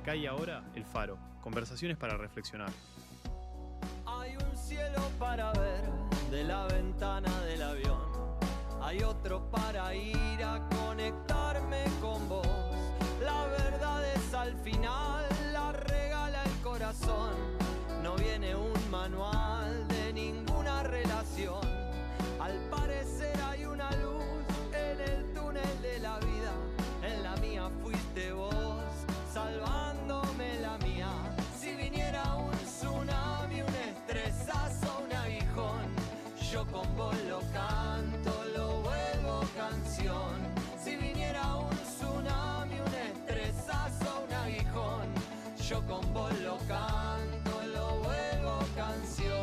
Acá y ahora, El Faro. Conversaciones para reflexionar. Hay un cielo para ver de la ventana del avión. Hay otro para ir a conectarme con vos. La verdad es al final, la regala el corazón. No viene un manual de ninguna relación. Al parecer hay una luz en el túnel de la vida. En la mía fuiste vos, salvándome la mía. Si viniera un tsunami, un estresazo, un aguijón, yo con vos lo canto, lo vuelvo canción. Si viniera un tsunami, un estresazo, un aguijón, yo con vos lo canto, lo vuelvo canción.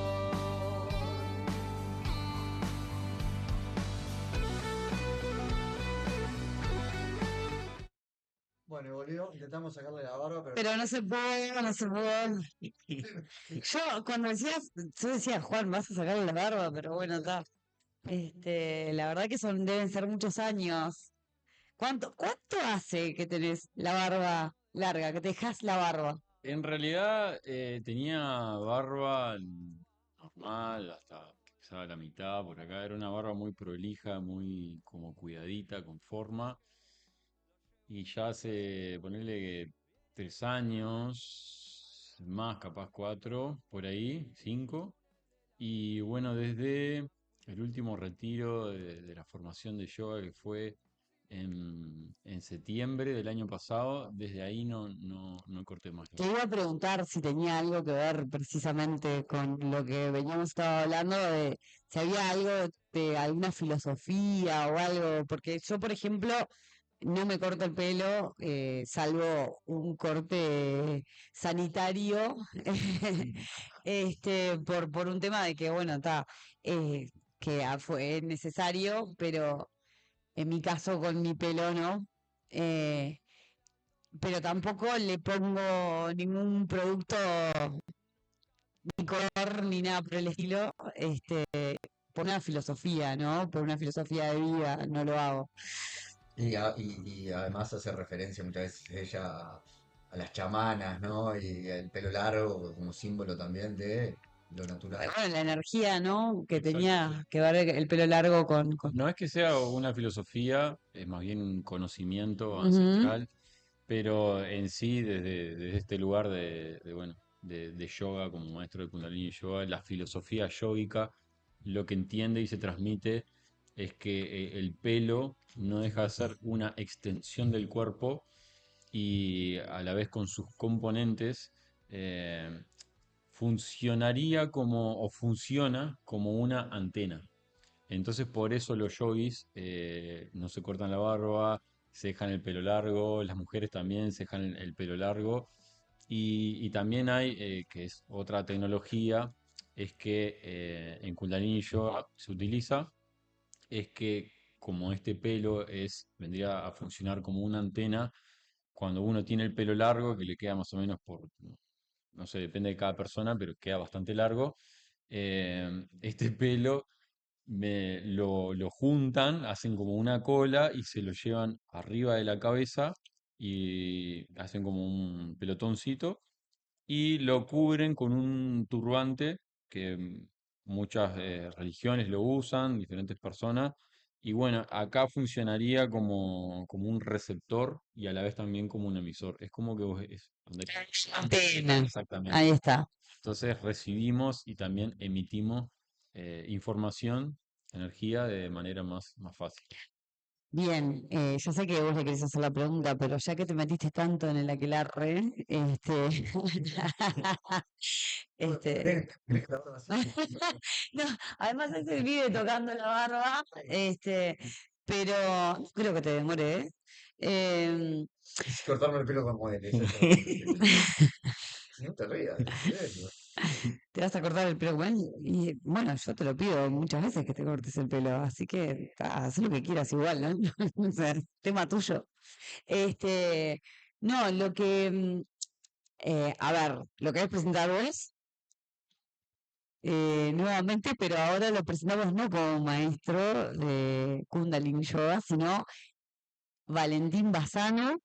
Bueno, y volvió, intentamos sacarle la barba, Pero no se puede, no se puede. Yo cuando decías, yo decía, Juan, vas a sacarle la barba, pero bueno, está. La verdad que deben ser muchos años. ¿Cuánto hace que tenés la barba larga, que te dejas la barba? En realidad tenía barba normal, hasta quizá la mitad por acá. Era una barba muy prolija, muy como cuidadita, con forma. Y ya hace, ponerle que 3 años, más capaz 4, por ahí, 5. Y bueno, desde el último retiro de la formación de yoga que fue en septiembre del año pasado, desde ahí no corté más la Te barba. iba a preguntar si tenía algo que ver precisamente con lo que veníamos estado hablando de si había algo de alguna filosofía o algo, porque yo, por ejemplo, no me corto el pelo, salvo un corte sanitario, por un tema de que, bueno, está, fue necesario, pero en mi caso con mi pelo no. eh, pero tampoco le pongo ningún producto, ni color, ni nada por el estilo, por una filosofía, ¿no? Por una filosofía de vida, no lo hago. y además hace referencia muchas veces ella a las chamanas, ¿no? Y el pelo largo como símbolo también de lo natural. Bueno, la energía, ¿no? Que Exacto, sí. tenía que ver el pelo largo con... No es que sea una filosofía, es más bien un conocimiento Ujú. ancestral, pero en sí, desde este lugar bueno, de yoga, como maestro de Kundalini Yoga, la filosofía yógica, lo que entiende y se transmite es que el pelo no deja de ser una extensión del cuerpo y a la vez con sus componentes eh, funcionaría como, o funciona como una antena. Entonces por eso los yogis no se cortan la barba, se dejan el pelo largo, las mujeres también se dejan el pelo largo. Y también hay, que es otra tecnología, es que en Kundalini Yoga se utiliza, es que como este pelo vendría a funcionar como una antena, cuando uno tiene el pelo largo, que le queda más o menos no sé, depende de cada persona, pero queda bastante largo, este pelo lo juntan, hacen como una cola y se lo llevan arriba de la cabeza y hacen como un pelotoncito y lo cubren con un turbante que muchas religiones lo usan, diferentes personas. Y bueno, acá funcionaría como un receptor y a la vez también como un emisor. Es como que Antena. exactamente. Ahí está. Entonces recibimos y también emitimos información, energía de manera más fácil. Bien, yo sé que vos le querés hacer la pregunta, pero ya que te metiste tanto en el aquelarre, este, ¿Crees que la barba así? no, además él se vive tocando la barba, pero no creo que te demore, ¿eh? Em, Cortarme el pelo como él, eso es todo. No te rías, en serio. te vas a cortar el pelo como él, y bueno, yo te lo pido muchas veces que te cortes el pelo, así que haz lo que quieras igual, ¿no? O sea, tema tuyo. Este, no, a ver, lo que has presentado es nuevamente, pero ahora lo presentamos no como maestro de Kundalini Yoga, sino Valentín Bassano,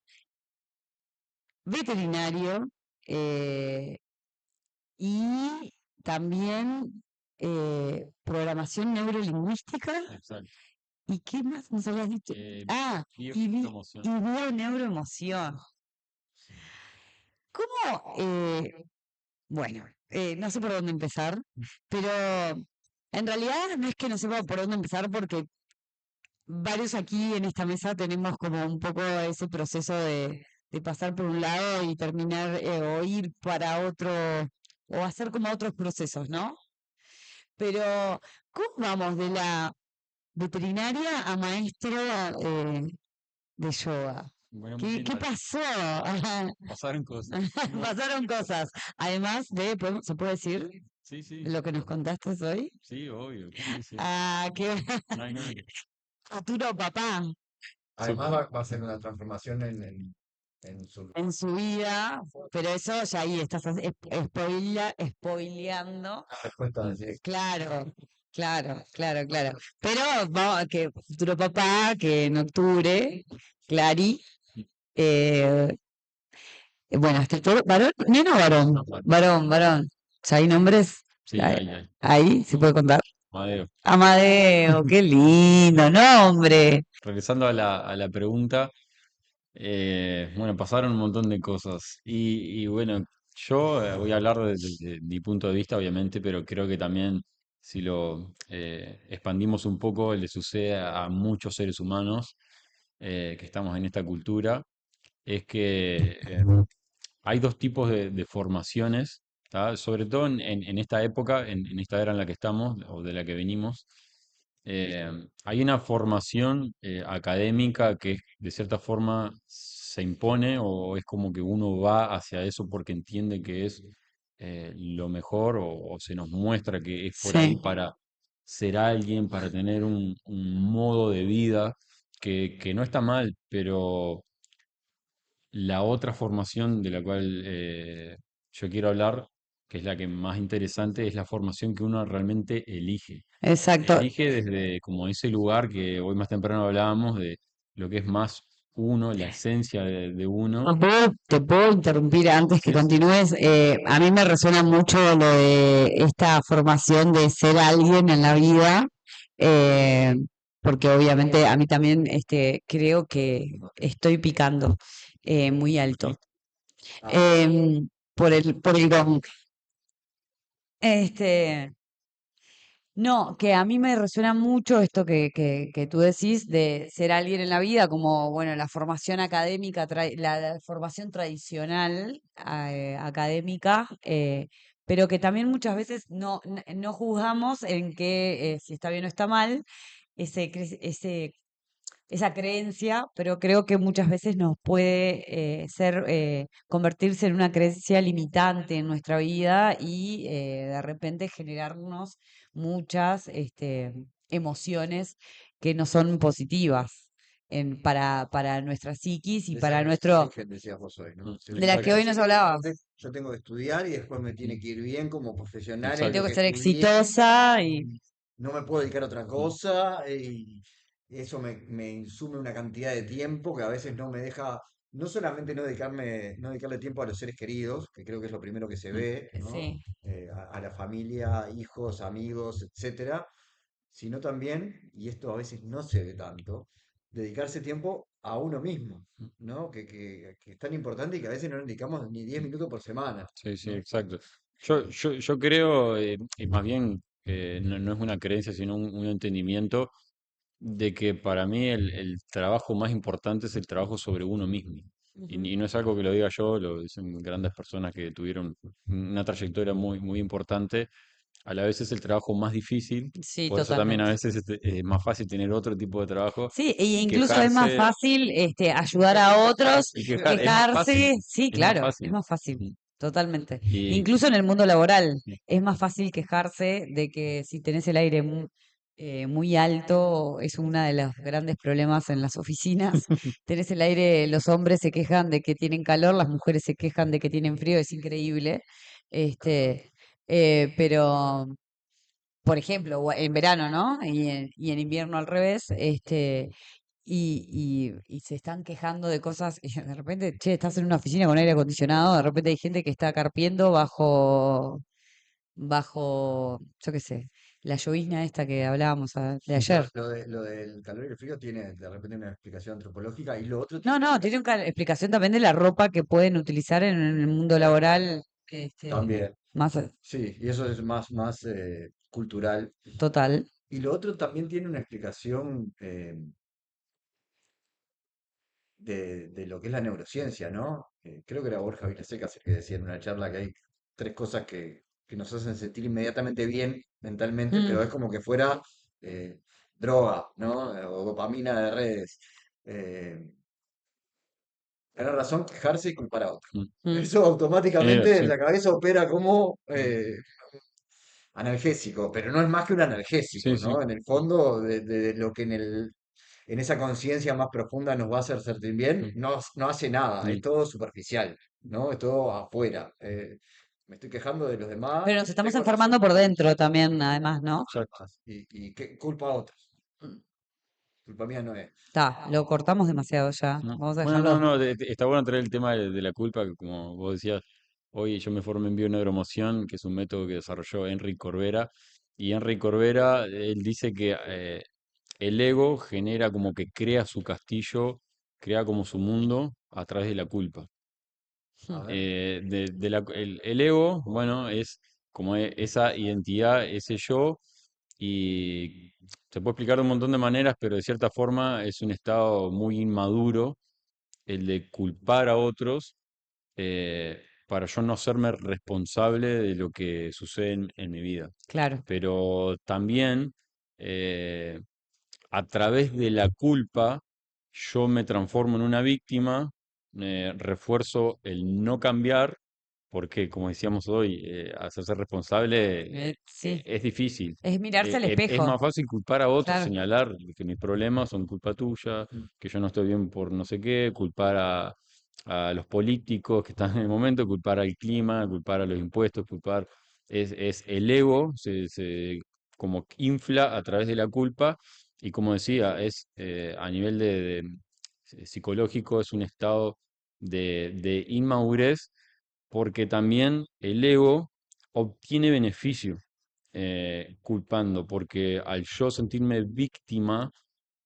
veterinario eh, y también programación neurolingüística. Exacto. ¿Y qué más nos habías dicho? Eh, Ah, Bioneuroemoción. y bioneuroemoción. ¿Cómo? Bueno, no sé por dónde empezar, pero en realidad no es que no sepa por dónde empezar porque varios aquí en esta mesa tenemos como un poco ese proceso de pasar por un lado y terminar o ir para otro o hacer como otros procesos, ¿no? Pero, ¿cómo vamos de la veterinaria a maestra de yoga? Bueno, ¿Qué mira, pasó? pasaron cosas. Bueno, Pasaron cosas. Además de, ¿se puede decir sí, sí, lo que nos contaste hoy? sí, obvio. Sí, sí. Ah, qué No hay nombre. futuro papá Su- Además va a ser una transformación en su en su vida, pero eso ya ahí estás spoileando. respuesta a Mm. decir, Claro, claro. Pero vamos, que futuro papá, que en octubre, Clary, eh, bueno, este todo, varón, nena o varón, varón. O sea, hay nombres, Sí, hay. ahí se puede contar. Madeo. Amadeo, qué lindo nombre. Regresando a la pregunta, bueno, pasaron un montón de cosas. Y bueno, yo voy a hablar desde mi punto de vista, obviamente, pero creo que también si lo expandimos un poco, le sucede a muchos seres humanos que estamos en esta cultura, es que hay dos tipos de formaciones, ¿tá? Sobre todo en esta época, en esta era en la que estamos o de la que venimos. eh, Hay una formación académica que de cierta forma se impone o es como que uno va hacia eso porque entiende que es lo mejor o se nos muestra que es por ahí Sí, para ser alguien, para tener un modo de vida que no está mal, pero la otra formación de la cual yo quiero hablar, que es la que más interesante, es la formación que uno realmente elige. exacto. Elige desde como ese lugar que hoy más temprano hablábamos de lo que es más uno, la esencia de uno. Te puedo interrumpir antes que Sí, sí. continúes. A mí me resuena mucho lo de esta formación de ser alguien en la vida, eh, porque obviamente a mí también creo que estoy picando muy alto. Ujú. Por el gong. Este, no, que a mí me resuena mucho esto que tú decís de ser alguien en la vida, como, bueno, la formación académica, la formación tradicional académica, pero que también muchas veces no juzgamos en que si está bien o está mal esa creencia, pero creo que muchas veces nos puede convertirse en una creencia limitante en nuestra vida y de repente generarnos muchas emociones que no son positivas para nuestra psiquis y de esa para creencia nuestro, que decías vos hoy, Mm. ¿no? de la Me que hoy Exacto. parece nos que hablabas. yo tengo que estudiar y después me tiene Mm. que ir bien como profesional en Tengo lo Exacto. que que ser estudié, exitosa y no me puedo dedicar a otra Mm. cosa y eso me insume una cantidad de tiempo que a veces no me deja, no solamente no dedicarle tiempo a los seres queridos, que creo que es lo primero que se Mm. ve, ¿no? sí, A la familia, hijos, amigos, etcétera, sino también, y esto a veces no se ve tanto, dedicarse tiempo a uno mismo, ¿no? Que es tan importante y que a veces no le dedicamos ni 10 Mm. minutos por semana, Sí, sí, ¿no? exacto. Yo creo, y más bien, no es una creencia, sino un entendimiento de que para mí el trabajo más importante es el trabajo sobre uno mismo. ujú, Y no es algo que lo diga yo, lo dicen grandes personas que tuvieron una trayectoria muy importante. A la vez es el trabajo más difícil, sí, por eso también a totalmente. veces es más fácil tener otro tipo de trabajo Sí, e y incluso es más quejarse, fácil ayudar a otros, es más fácil, quejarse, sí, es más claro, es fácil. más fácil, Ujú. totalmente. Y, Incluso en el mundo laboral es más fácil quejarse de que si tenés el aire muy alto, es uno de los grandes problemas en las oficinas. Tenés el aire, los hombres se quejan de que tienen calor, las mujeres se quejan de que tienen frío, es increíble. Este, pero por ejemplo, en verano, ¿no? Y en invierno al revés, y se están quejando de cosas y de repente, che, estás en una oficina con aire acondicionado, de repente hay gente que está carpiendo bajo, yo qué sé, la llovizna esta que hablábamos de ayer. Lo del calor y el frío tiene de repente una explicación antropológica y lo otro No, tiene no, tiene una explicación también de la ropa que pueden utilizar en el mundo laboral, también. más Sí, y eso es más cultural. total. Y lo otro también tiene una explicación de lo que es la neurociencia, ¿no? Creo que era Borja Vilaseca el que decía en una charla que hay tres cosas que nos hacen sentir inmediatamente bien mentalmente, pero Mm, es como que fuera eh, droga, ¿no? O dopamina de redes. Eh, Tener razón, quejarse y culpar a otro. Mm. mm, Eso automáticamente en Sí, la cabeza opera como analgésico, pero no es más que un analgésico, sí, sí, ¿no? En el fondo, de lo que en esa conciencia más profunda nos va a hacer sentir bien, mm, no hace nada, es y- todo superficial, ¿no? Es todo afuera. Me estoy quejando de los demás, Pero nos estamos tengo razón, enfermando por dentro también, además, ¿no? exacto. y qué culpa a otros. Culpa mía no es. Está, lo cortamos demasiado ya. ¿No? Vamos a Bueno, no, dejarlo. no, está bueno traer el tema de la culpa, que como vos decías, hoy yo me formé en bioneuroemoción, que es un método que desarrolló Enrique Corbera, y Enrique Corbera, él dice que el ego genera como que crea su castillo, crea como su mundo a través de la culpa. A ver, El ego, bueno, es como esa identidad, ese yo, y se puede explicar de un montón de maneras, pero de cierta forma es un estado muy inmaduro el de culpar a otros para yo no serme responsable de lo que sucede en mi vida. Claro, Pero también eh, a través de la culpa yo me transformo en una víctima, refuerzo el no cambiar, porque como decíamos hoy, hacerse responsable sí. es difícil. Es mirarse al Es espejo. más fácil culpar a otros, Claro, señalar que mis problemas son culpa tuya, que yo no estoy bien por no sé qué, culpar a los políticos que están en el momento, culpar al clima, culpar a los impuestos, culpar. Es el ego, se como que infla a través de la culpa y como decía, es a nivel psicológico, es un estado de inmadurez porque también el ego obtiene beneficio culpando, porque al yo sentirme víctima,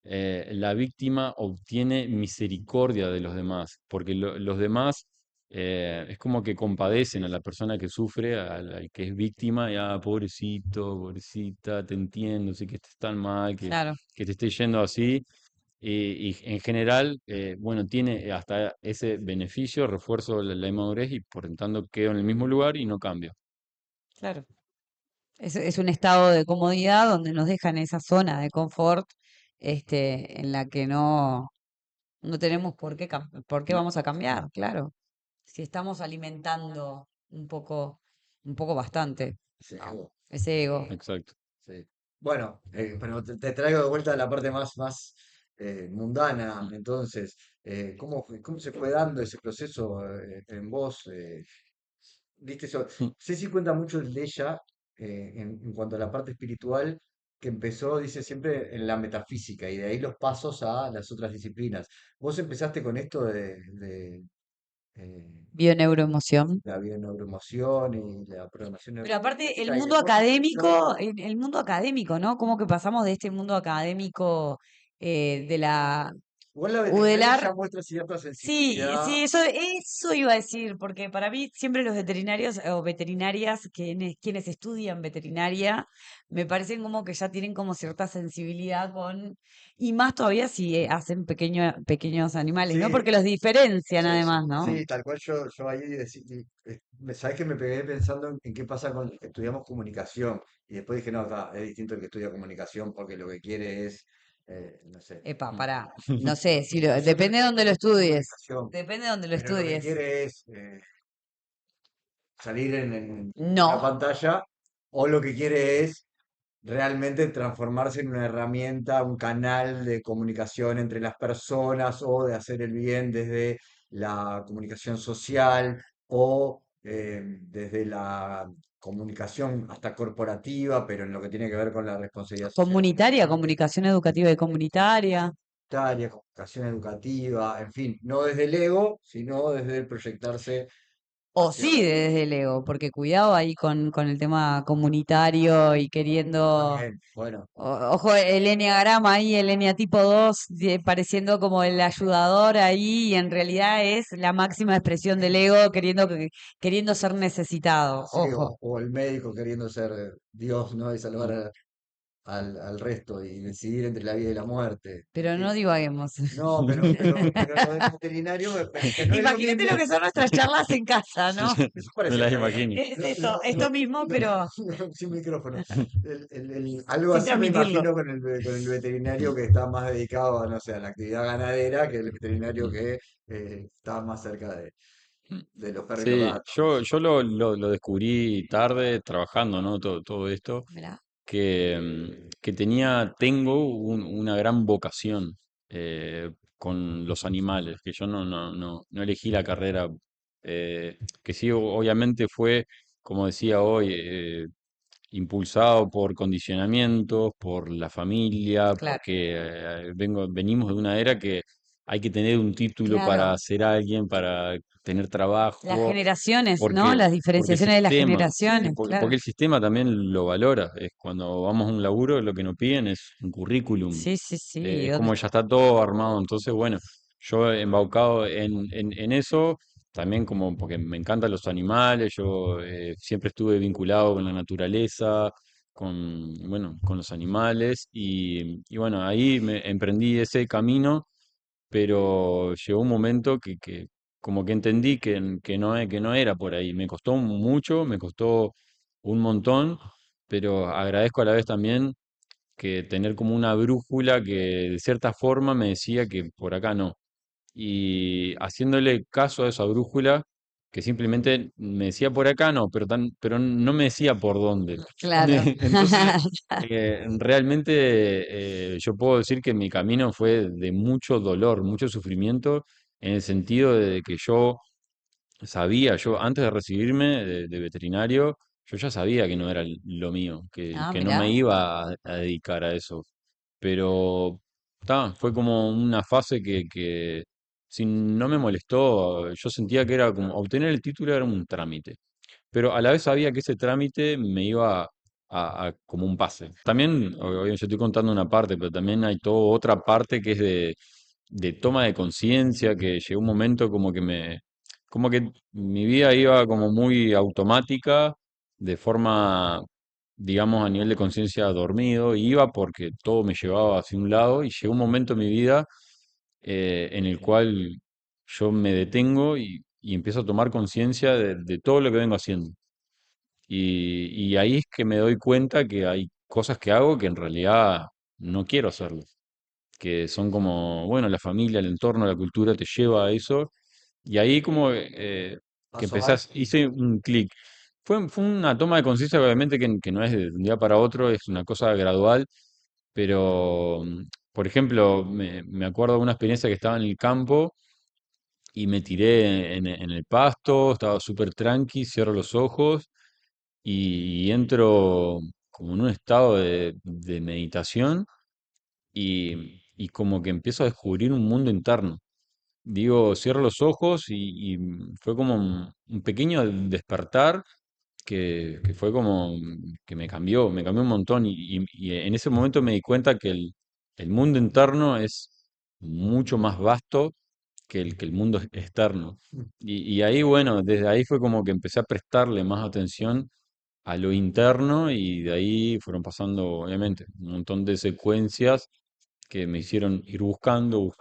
la víctima obtiene misericordia de los demás, porque los demás es como que compadecen a la persona que sufre, al que es víctima, y pobrecito, pobrecita, te entiendo, sé que estés tan mal, claro, que te esté yendo así. Y en general, bueno, tiene hasta ese beneficio, refuerzo la inmadurez y por lo tanto quedo en el mismo lugar y no cambio. claro. Es un estado de comodidad donde nos deja en esa zona de confort, en la que no tenemos por qué No, vamos a cambiar, claro. Si estamos alimentando un poco bastante, ese ¿no? ego. Ese ego. exacto. Sí. Bueno, pero te traigo de vuelta a la parte más mundana. Mm, Entonces, cómo se fue dando ese proceso en vos? ¿Viste eso? mm. Ceci cuenta mucho de ella en cuanto a la parte espiritual, que empezó, dice siempre, en la metafísica y de ahí los pasos a las otras disciplinas. Vos empezaste con esto de eh, Bioneuroemoción. la bioneuroemoción y la programación Pero aparte, neurolingüística y después empezaste. el mundo académico, ¿no? Como que pasamos de este mundo académico de la Igual la veterinaria UDELAR. ya muestra cierta Sí, sensibilidad. sí, eso iba a decir, porque para mí siempre los veterinarios o veterinarias, quienes estudian veterinaria, me parecen como que ya tienen como cierta sensibilidad y más todavía si hacen pequeños animales, ¿no? Sí, Porque los diferencian sí, sí, además, ¿no? sí, tal cual yo ahí sabes que me pegué pensando en qué pasa con los que estudiamos comunicación y después dije, no, es distinto el que estudia comunicación porque lo que quiere es, no sé, Epa, Mm. pará. No sé, nosotros depende de dónde lo estudiamos estudies. comunicación, Depende de dónde lo pero lo que estudies. quiere es salir en una No. pantalla o lo que quiere es realmente transformarse en una herramienta, un canal de comunicación entre las personas o de hacer el bien desde la comunicación social o desde la comunicación hasta corporativa, pero en lo que tiene que ver con la responsabilidad social. Comunitaria, comunicación educativa y comunitaria. comunitaria, con vocación educativa, en fin, no desde el ego, sino desde el proyectarse O hacia sí, otro. desde el ego, porque cuidado ahí con el tema comunitario y queriendo. También, bueno, Ojo, el enneagrama ahí, el tipo 2 pareciendo como el ayudador ahí, y en realidad es la máxima expresión del ego queriendo ser necesitado. sí, Ojo, o el médico queriendo ser Dios, ¿no? Y salvar Mm. al resto y decidir entre la vida y la muerte. pero no divaguemos. No, pero lo del veterinario, que no es lo Imagínate lo mismo. que son nuestras charlas en casa, ¿no? Eso Me parecía las que había. imagino. Es esto, esto mismo, pero Sin micrófono. Algo sin así me transmitirlo. imagino con el veterinario que está más dedicado a, no sé, a la actividad ganadera que el veterinario Mm. que está más cerca de los perros y los Sí, gatos. yo lo descubrí tarde trabajando, ¿no? Todo esto, Mirá, que tengo una gran vocación con los animales, que yo no elegí la carrera, que sí, obviamente fue, como decía hoy, impulsado por condicionamientos, por la familia, claro, porque venimos de una era que hay que tener un título claro. para ser alguien, para tener Las trabajo, generaciones, ¿no? porque, Las porque el diferenciaciones de las sistema, sí, generaciones, porque claro. el sistema también lo valora. Es cuando vamos a un laburo, lo que nos piden es un currículum. Sí, sí, sí. Es ¿Dónde como ya está todo armado. Entonces, bueno, yo embaucado en eso, también como porque me encantan los animales, yo siempre estuve vinculado con la naturaleza, bueno, con los animales, y bueno, ahí me emprendí ese camino, pero llegó un momento que como que entendí que no era por ahí. Me costó mucho, me costó un montón, pero agradezco a la vez también que tener como una brújula que de cierta forma me decía que por acá no. Y haciéndole caso a esa brújula, que simplemente me decía por acá no, pero no me decía por dónde. Claro. Entonces, realmente yo puedo decir que mi camino fue de mucho dolor, mucho sufrimiento, en el sentido de que yo sabía, yo antes de recibirme de veterinario, yo ya sabía que no era lo mío, Ah, que no me mirá. iba a dedicar a eso. Pero fue como una fase que si no me molestó, yo sentía que era como obtener el título era un trámite, pero a la vez sabía que ese trámite me iba como un pase. También, yo estoy contando una parte, pero también hay toda otra parte que es de toma de conciencia, que llegó un momento como que mi vida iba como muy automática, de forma, digamos, a nivel de conciencia dormido, y iba porque todo me llevaba hacia un lado, y llegó un momento en mi vida en el cual yo me detengo y empiezo a tomar conciencia de todo lo que vengo haciendo. Y ahí es que me doy cuenta que hay cosas que hago que en realidad no quiero hacerlas, que son como, bueno, la familia, el entorno, la cultura te lleva a eso. Y ahí como que Paso a, hice un clic. Fue una toma de conciencia, obviamente, que no es de un día para otro, es una cosa gradual, pero, por ejemplo, me acuerdo de una experiencia que estaba en el campo y me tiré en el pasto, estaba súper tranqui, cierro los ojos y entro como en un estado de meditación y como que empiezo a descubrir un mundo interno. Digo, cierro los ojos y fue como un pequeño despertar que fue como que me cambió un montón y en ese momento me di cuenta que el mundo interno es mucho más vasto que el mundo externo. Y ahí, bueno, desde ahí fue como que empecé a prestarle más atención a lo interno y de ahí fueron pasando, obviamente, un montón de secuencias que me hicieron ir buscando,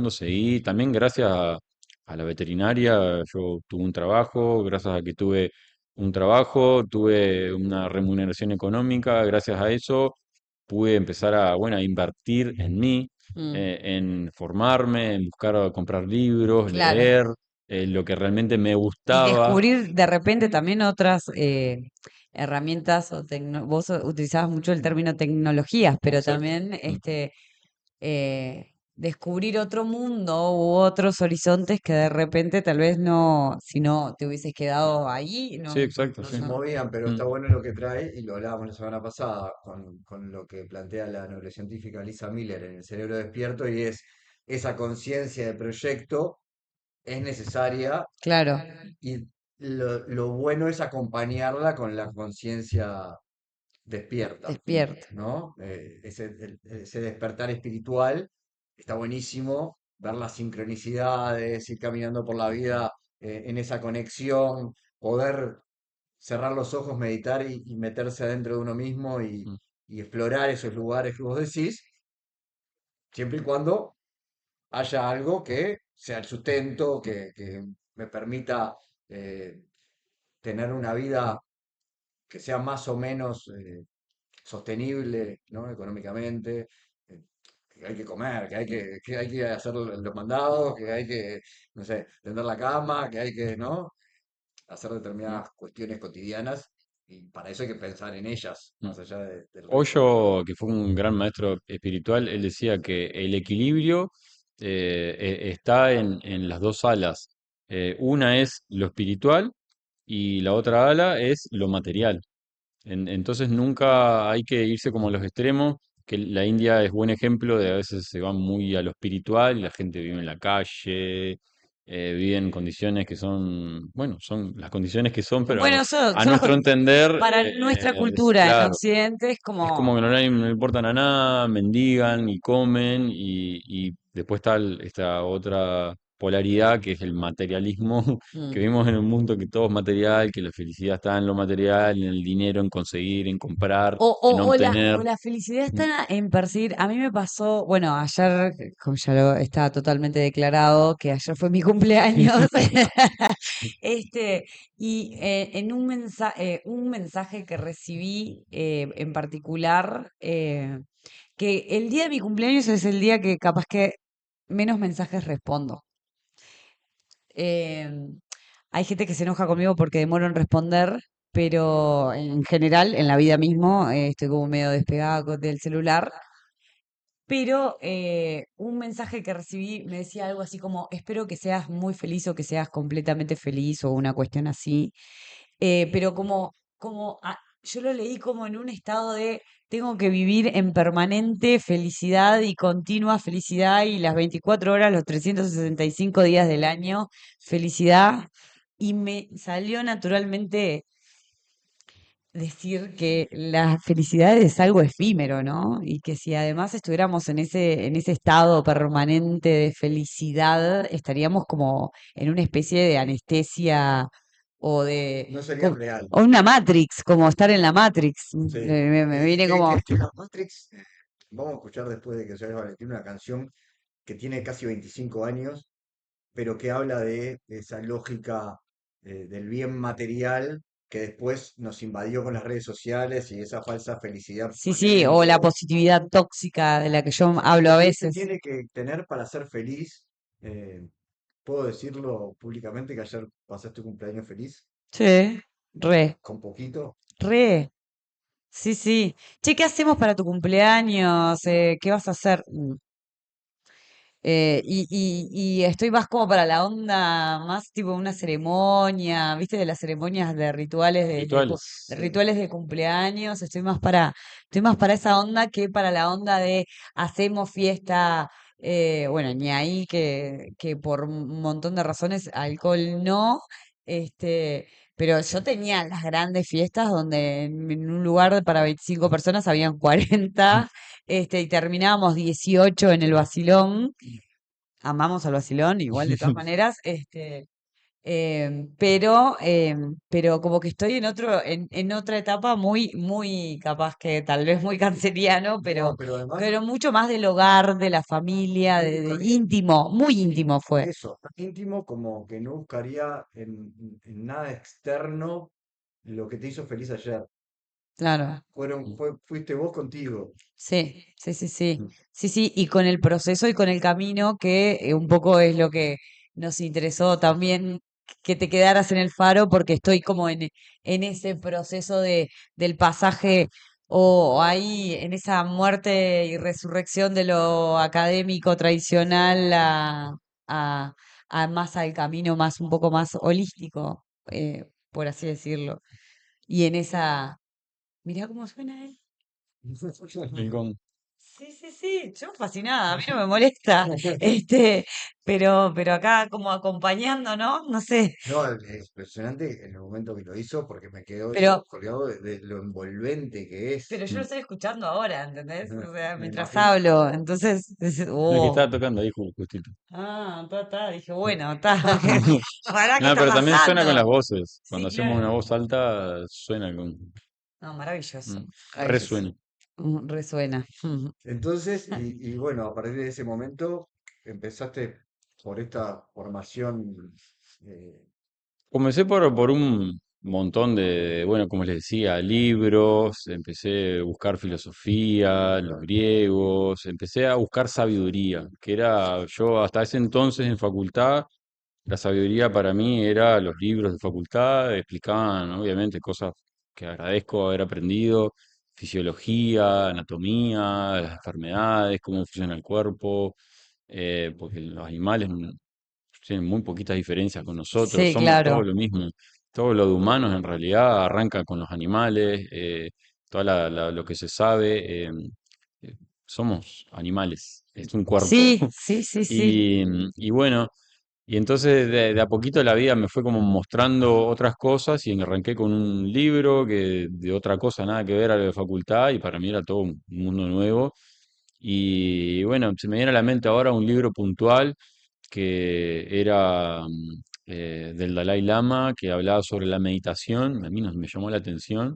seguí. También gracias a la veterinaria, yo tuve un trabajo, gracias a que tuve un trabajo, tuve una remuneración económica, gracias a eso pude empezar bueno, a invertir en mí, Mm, en formarme, en buscar comprar libros, claro. leer lo que realmente me Y gustaba. descubrir de repente también otras herramientas vos utilizabas mucho el término tecnologías, pero exacto. también Mm, eh, descubrir otro mundo u otros horizontes que de repente tal vez no, si no te hubieses quedado ahí, Sí, exacto, no sí. se movían, pero Mm, está bueno lo que trae, y lo hablábamos la semana pasada con lo que plantea la neurocientífica Lisa Miller en El cerebro despierto, y es esa conciencia de proyecto es necesaria, claro, y lo bueno es acompañarla con la conciencia despierta, despierto. ¿no? Ese despertar espiritual está buenísimo, ver las sincronicidades, ir caminando por la vida en esa conexión, poder cerrar los ojos, meditar y meterse adentro de uno mismo mm. y explorar esos lugares que vos decís, siempre y cuando haya algo que sea el sustento, que me permita eh, tener una vida que sea más o menos sostenible, ¿no? Económicamente, que hay que comer, que hay que hacer los mandados, que hay que, no sé, tender la cama, que hay que, ¿no? Hacer Mm, determinadas cuestiones cotidianas, y para eso hay que pensar en ellas, mm. más allá del resto. Hoyo, que fue un gran maestro espiritual, él decía que el equilibrio está en las dos alas. Una es lo espiritual y la otra ala es lo material. Entonces nunca hay que irse como a los extremos, que la India es buen ejemplo de a veces se va muy a lo espiritual y la gente vive en la calle, vive en condiciones que son, bueno, son las condiciones que son, pero Bueno, a son las nuestro entender, para nuestra es cultura en claro. Occidente es Es como como, que no le importan a nada, mendigan y comen y después está esta otra polaridad que es el materialismo, que mm, vivimos en un mundo que todo es material, que la felicidad está en lo material, en el dinero, en conseguir, en comprar, en o obtener. la felicidad Mm. está en percibir. A mí me pasó, bueno, ayer, como ya lo estaba totalmente declarado, que ayer fue mi cumpleaños, este, y en un mensaje que recibí en particular, que el día de mi cumpleaños es el día que capaz que menos mensajes respondo. Em, Hay gente que se enoja conmigo porque demoro en responder, pero en general, en la vida mismo, estoy como medio despegada del celular. Pero un mensaje que recibí me decía algo así como, espero que seas muy feliz o que seas completamente feliz o una cuestión así. Pero yo lo leí como en un estado de, tengo que vivir en permanente felicidad y continua felicidad y las 24 horas, los 365 días del año, felicidad. Y me salió naturalmente decir que la felicidad es algo efímero, ¿no? Y que si además estuviéramos en ese estado permanente de felicidad, estaríamos como en una especie de anestesia o de No sería real. o una Matrix, como estar en la Matrix. Sí. Me viene como Que la Matrix, vamos a escuchar después de que se vaya Valentín una canción que tiene casi 25 años, pero que habla de esa lógica del bien material que después nos invadió con las redes sociales y esa falsa felicidad sí, sí, o permanente. la positividad tóxica de la que yo hablo a ¿Qué se veces. tiene que tener para ser feliz? Eh, ¿Puedo decirlo públicamente que ayer pasaste tu cumpleaños feliz? Sí, re, ¿Con poquito? re. Sí, sí. Che, ¿qué hacemos para tu cumpleaños? ¿Qué vas a hacer? Y estoy más como para la onda, más tipo una ceremonia, ¿viste? De las ceremonias de rituales de Rituales. Sí. rituales de cumpleaños. Estoy más para esa onda que para la onda de hacemos fiesta, bueno, ni ahí que por un montón de razones, alcohol no. Este, pero yo tenía las grandes fiestas donde en un lugar para 25 personas habían 40, y terminábamos 18 en el Basilón. Amamos al vacilón, igual de todas maneras, pero como que estoy en otra etapa muy capaz que tal vez muy canceriano, No, pero además, pero mucho más del hogar, de la familia, de íntimo, muy íntimo fue. eso, tan íntimo como que no buscaría en nada externo lo que te hizo feliz ayer. Claro. Fuiste vos contigo. Sí, sí, sí, sí. Sí, sí, y con el proceso y con el camino que un poco es lo que nos interesó también que te quedaras en el faro porque estoy como en ese proceso del pasaje o ahí en esa muerte y resurrección de lo académico tradicional a, a más al camino más un poco más holístico, por así decirlo. Y en esa, mirá cómo suena él. El gong. Sí, sí, sí, yo fascinada, a mí no me molesta, pero acá como acompañando, ¿no? No sé, No, es impresionante en el momento que lo hizo porque me quedo pero, colgado de lo envolvente que es. pero yo lo Mm. estoy escuchando ahora, ¿entendés? O sea, Me mientras imagino. hablo, entonces, El que oh, estaba tocando ahí justito. dije, bueno, está, ¿para qué No, está pero también suena con las pasando? voces. Cuando Sí, hacemos una claro, voz alta, suena con. no, maravilloso, maravilloso, Resuena. resuena. Entonces, y bueno, a partir de ese momento empezaste por esta formación. eh, Comencé por un montón bueno, como les decía, libros, empecé a buscar filosofía, los griegos, empecé a buscar sabiduría, que era yo hasta ese entonces en facultad, la sabiduría para mí era los libros de facultad, explicaban obviamente cosas que agradezco haber aprendido, fisiología, anatomía, las enfermedades, cómo funciona el cuerpo, porque los animales tienen muy poquitas diferencias con nosotros, Sí, somos todo claro. lo mismo. Todo lo de humanos en realidad arranca con los animales, todo lo que se sabe, eh, somos animales, es un cuerpo. Sí, sí, sí, sí. Y bueno, y entonces de a poquito la vida me fue como mostrando otras cosas y arranqué con un libro que de otra cosa nada que ver a lo de facultad y para mí era todo un mundo nuevo. Y bueno, se me viene a la mente ahora un libro puntual que era del Dalai Lama, que hablaba sobre la meditación. A mí me llamó la atención.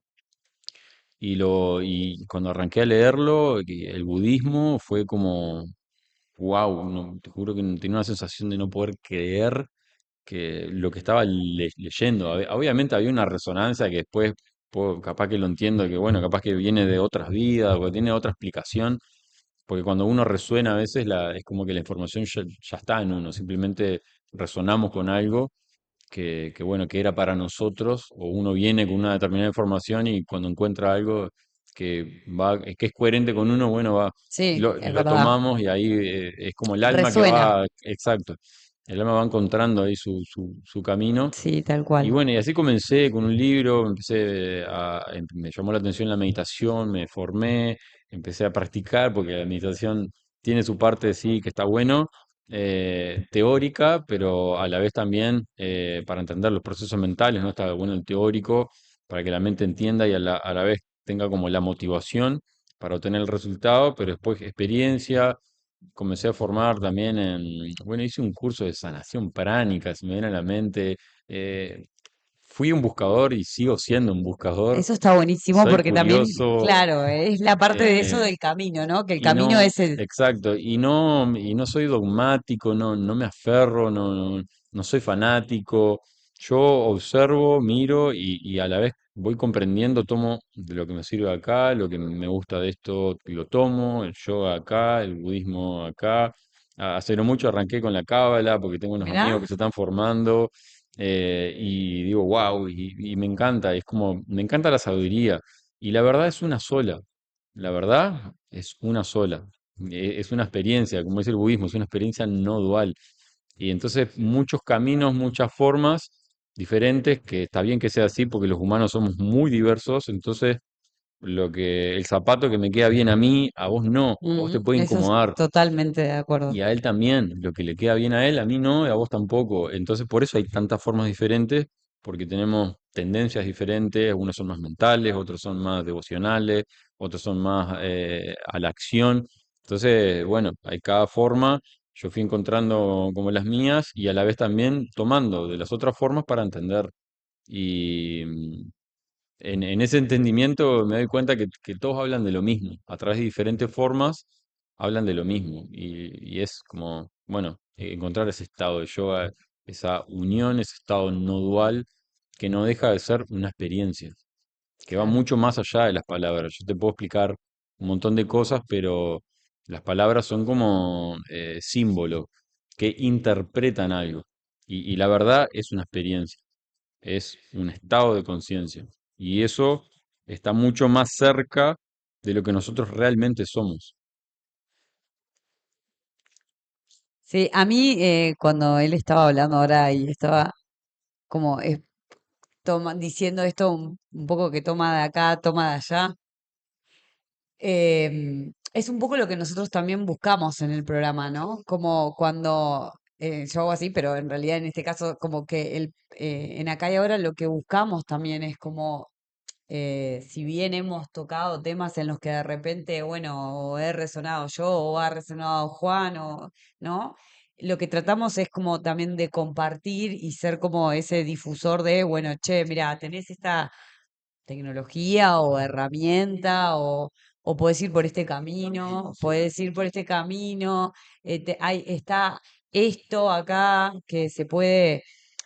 Y cuando arranqué a leerlo, que el budismo fue como, wow, te juro que tenía una sensación de no poder creer que lo que estaba leyendo. Obviamente había una resonancia que después capaz que lo entiendo, que bueno, capaz que viene de otras vidas o que tiene otra explicación, porque cuando uno resuena a veces es como que la información ya está en uno, simplemente resonamos con algo bueno, que era para nosotros, o uno viene con una determinada información y cuando encuentra algo que es coherente con uno, bueno, Sí, es lo verdad. tomamos y ahí es como el alma que Resuena. va, exacto, el alma va encontrando ahí su camino. Sí, tal Y cual. bueno, y así comencé con un libro, me llamó la atención la meditación, me formé, empecé a practicar, porque la meditación tiene su parte, sí, que está bueno, teórica, pero a la vez también para entender los procesos mentales, ¿no? Está bueno el teórico, para que la mente entienda y a la vez tenga como la motivación para obtener el resultado, pero después experiencia. Comencé a formar también bueno, hice un curso de sanación pránica, se me viene a la mente. eh, Fui un buscador y sigo siendo un buscador. Eso está buenísimo Soy porque también, curioso, claro, es la parte de eso eh, del camino, ¿no? Que el y camino no, es el... exacto, y no soy dogmático, no me aferro, no soy fanático. Yo observo, miro y a la vez voy comprendiendo, tomo de lo que me sirve acá, lo que me gusta de esto lo tomo, el yoga acá, el budismo acá. Hace no mucho arranqué con la cábala porque tengo unos amigos Mirá, que se están formando y digo, wow, y me encanta, es como, me encanta la sabiduría. Y la verdad es una sola. La verdad es una sola. Es una experiencia, como es el budismo, es una experiencia no dual. Y entonces muchos caminos, muchas formas diferentes, que está bien que sea así porque los humanos somos muy diversos, entonces el zapato que me queda bien a mí, a vos no, a vos te puede eso es incomodar. totalmente de acuerdo. Y a él también, lo que le queda bien a él, a mí no, y a vos tampoco. Entonces, por eso hay tantas formas diferentes, porque tenemos tendencias diferentes, unos son más mentales, otros son más devocionales, otros son más a la acción. Entonces, bueno, hay cada forma, yo fui encontrando como las mías y a la vez también tomando de las otras formas para entender. Y en ese entendimiento me doy cuenta que todos hablan de lo mismo, a través de diferentes formas hablan de lo mismo y es como, bueno, encontrar ese estado de yoga, esa unión, ese estado no dual que no deja de ser una experiencia, que va Claro. mucho más allá de las palabras. Yo te puedo explicar un montón de cosas, pero las palabras son como símbolos que interpretan algo y la verdad es una experiencia, es un estado de conciencia. Y eso está mucho más cerca de lo que nosotros realmente somos. Sí, a mí cuando él estaba hablando ahora y estaba como diciendo esto un poco que toma de acá, toma de allá, es un poco lo que nosotros también buscamos en el programa, ¿no? Como cuando yo hago así, pero en realidad en este caso como que en acá y ahora lo que buscamos también es como si bien hemos tocado temas en los que de repente, bueno, o he resonado yo o ha resonado Juan, o, ¿no? Lo que tratamos es como también de compartir y ser como ese difusor de, bueno, che, mira, tenés esta tecnología o herramienta o podés ir por este camino, podés ir por este camino, está esto acá que se puede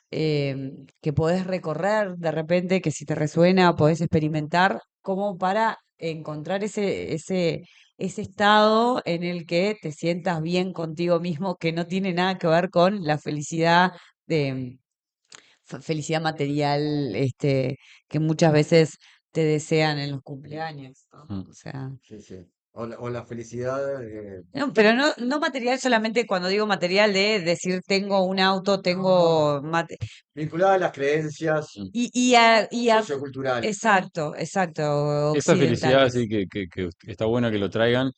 que podés recorrer de repente, que si te resuena, podés experimentar, como para encontrar ese estado en el que te sientas bien contigo mismo, que no tiene nada que ver con la felicidad de felicidad material, que muchas veces te desean en los cumpleaños, ¿no? Mm. O sea, Sí, sí. O la felicidad, no, pero no material solamente cuando digo material de decir tengo un auto, no, tengo vinculada a las creencias Mm. y a socioculturales. exacto, exacto, Esa felicidad, sí, occidentales. que está bueno que lo traigan,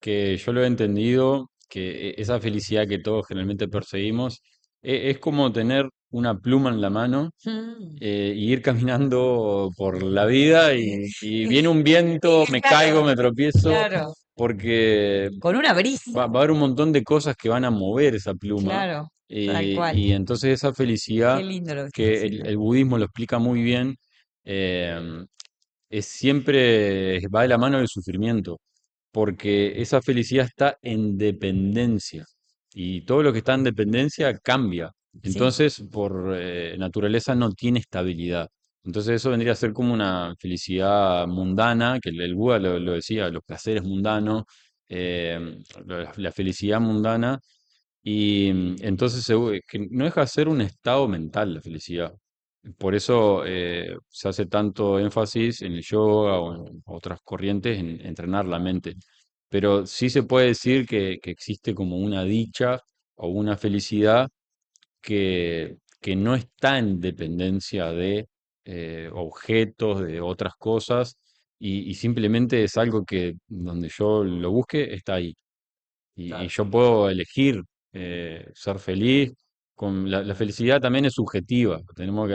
que yo lo he entendido, que esa felicidad que todos generalmente perseguimos, es como tener una pluma en la mano Mm. y ir caminando por la vida y viene un viento, me caigo, Claro, me tropiezo, claro, porque con una brisa, va a haber un montón de cosas que van a mover esa pluma. claro, tal cual. Y entonces esa Qué felicidad, lindo lo que estás que diciendo. el budismo lo explica muy bien, em, es siempre va de la mano del sufrimiento, porque esa felicidad está en dependencia y todo lo que está en dependencia cambia. Sí, Entonces, por naturaleza no tiene estabilidad. Entonces eso vendría a ser como una felicidad mundana, que el Buda lo decía, los placeres mundanos, la felicidad mundana, y entonces que no deja de ser un estado mental la felicidad. Por eso se hace tanto énfasis en el yoga o en otras corrientes en entrenar la mente. Pero sí se puede decir que existe como una dicha o una felicidad que no está en dependencia de objetos, de otras cosas, y simplemente es algo que donde yo lo busque está ahí y Claro. yo puedo elegir ser feliz. La felicidad también es subjetiva.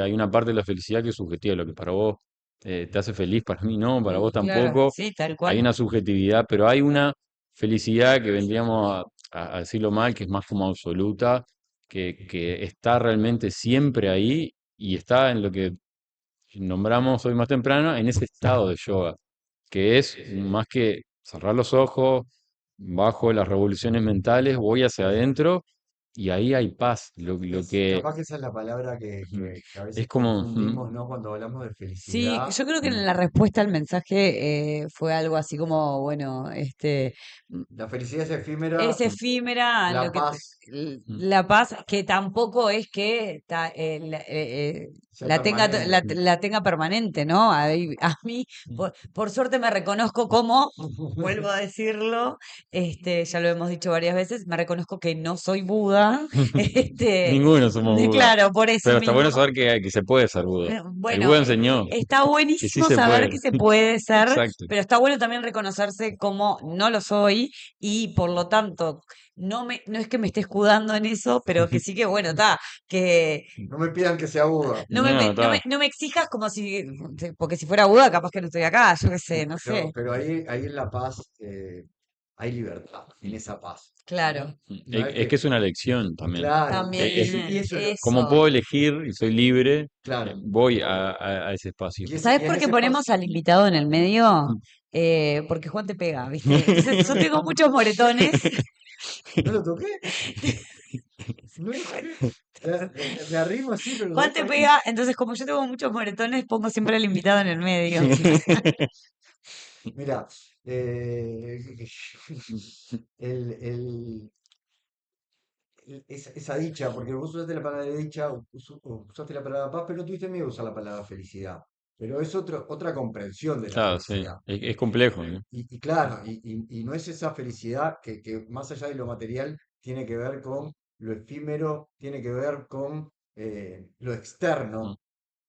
Hay una parte de la felicidad que es subjetiva. Lo que para vos te hace feliz, para mí no, para vos claro, tampoco. sí, tal Hay cual. una subjetividad, pero hay una felicidad que vendríamos a decirlo mal, que es más como absoluta, que está realmente siempre ahí y está en lo que nombramos hoy más temprano, en ese estado de yoga, que es más que cerrar los ojos, bajo las revoluciones mentales, voy hacia adentro y ahí hay paz. Lo que Capaz que esa es la palabra que, mm, que a es veces como, confundimos, ¿no? Cuando hablamos de Sí, felicidad. yo creo que mm, en la respuesta al mensaje fue algo así como, bueno, mm, La felicidad es efímera, es efímera, la paz mm, la paz, que tampoco es que sea permanente. la tenga permanente, ¿no? A mí, por suerte me reconozco como, vuelvo a decirlo, ya lo hemos dicho varias veces, me reconozco que no soy Buda, este, ninguno somos Buda. claro, por eso Pero está bueno mismo. saber que se puede ser Buda. El Bueno, Buda enseñó está que sí buenísimo se saber puede. que se puede ser, Exacto. pero está bueno también reconocerse como no lo soy y por lo tanto no es que me esté escudando en eso, pero que sí que bueno, está, que No me pidan que sea Buda. No, está. no me exijas como si, porque si fuera Buda capaz que no estoy acá, yo qué sé, no sé. Pero ahí en la paz hay libertad, en esa paz, Claro, ¿no? No es Es que que, es una elección también. claro, y también eso es Como eso. puedo elegir y soy libre, claro. voy a ese espacio. ¿Sabes Y en por qué ese espacio, ponemos al invitado en el medio? Porque Juan te pega, ¿viste? Entonces yo tengo muchos moretones. ¿no lo toqué? No lo toqué. Me arrimo así, pero lo Juan dejo te ahí. pega, entonces como yo tengo muchos moretones, pongo siempre al invitado en el medio. Mira, el, el- esa dicha, porque vos usaste la palabra dicha, usaste la palabra paz, pero no tuviste miedo a usar la palabra felicidad. pero es otra comprensión de la Claro, sí, felicidad. es complejo, ¿no? Y claro, y no es esa felicidad que más allá de lo material tiene que ver con lo efímero, tiene que ver con lo Mm, externo,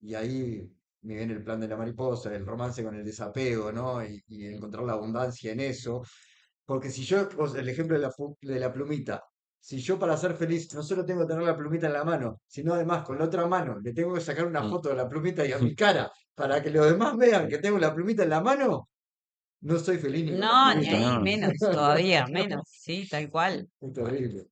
y ahí me viene el plan de la mariposa, el romance con el desapego, ¿no? Y encontrar la abundancia en eso. Porque si yo, el ejemplo de de la plumita, si yo para ser feliz no solo tengo que tener la plumita en la mano, sino además con la otra mano le tengo que sacar una mm. foto de la plumita y a mi cara para que los demás vean que tengo la plumita en la mano, no soy feliz ni con la No, ni plumita. ahí, No, menos, todavía, menos, sí, tal cual. Es terrible.